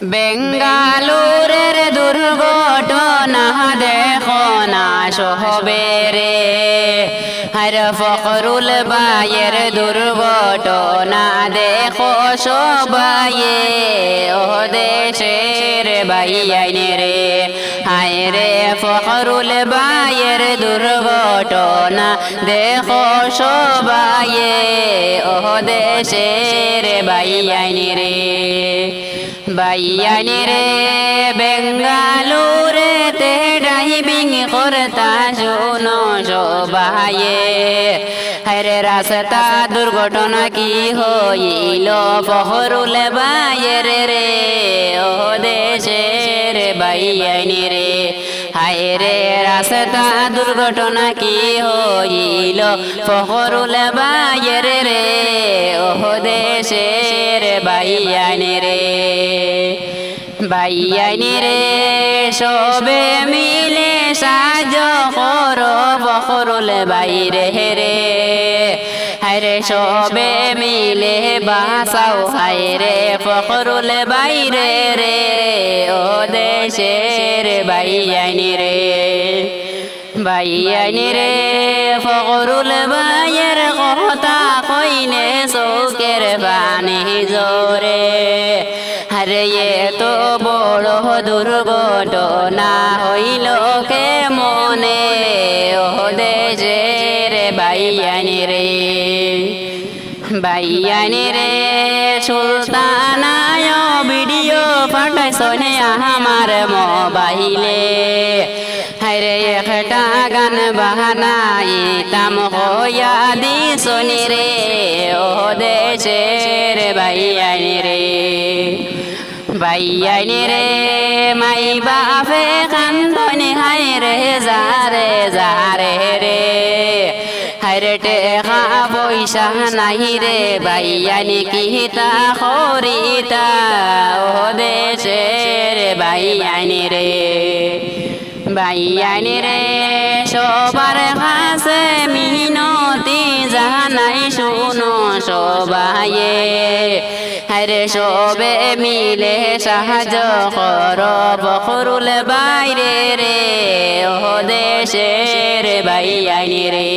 বেঙ্গালুরের দুর্ঘটনা দেখো না সহবেরে হর ফখরুল ভাইয়ের দুর্ঘটনা দেখো সবাইয়ে ও দেশের ভাইয়াইনে রে হায় রে ফখরুল ভাইয়ের দুর্ঘটনা দেখো সবাইয়ে ও দেশের ভাইয়াইনে রে ভাইয়ানি রে বেঙ্গালুরে তে ড্রাইভিং করতা শোনো সবাইয়ে হরে রাস্তা দুর্ঘটনা কি হইল ফখরুল ভাইয়ের রে ও দেশের ভাইয়ানি রে হায় রে রাস্তা দুর্ঘটনা কি হইল ফখরুল ভাইয়ের রে ও দেশের ভাইয়ানি রে ভাইয়ানি রে সবে মিলে সাহায্য করো ফখরুল ভাইরে রে হায়রে সবে মিলে বাঁচাও হায়রে ফখরুল ভাইরে রে ও দেশের ভাইয়ানি রে ভাইয়ানি রে ফখরুল ভাইয়ের কথা কইলে চৌকের পানি জোরে হরে তো বড় দুর্ঘটনা হইল কে মনে ও দেশের ভাইয়ানি রে ভাইয়ানি রে সুলতানায় ভিডিও পাঠাইছনে আমার মোবাইলে হায়রে একটা গান বাহানাইতাম হইয়া দিছনি রে ও দেশের ভাইয়ানি রে ভাইয়ানি রে মাই বাপে কান্দনি হায়রে যারে যারে রে হায়রে টেকা পয়সা নাই রে ভাইয়ানি কিতা খরিতা ও দেশের ভাইয়ানি রে ভাইয়ানি রে সবার কাছে মিনতি জানাই শুনো সবাইয়ে হরে সবে মিলে সাহায্য করো ফখরুল ভাইরে রে ও দেশের ভাইয়ানি রে।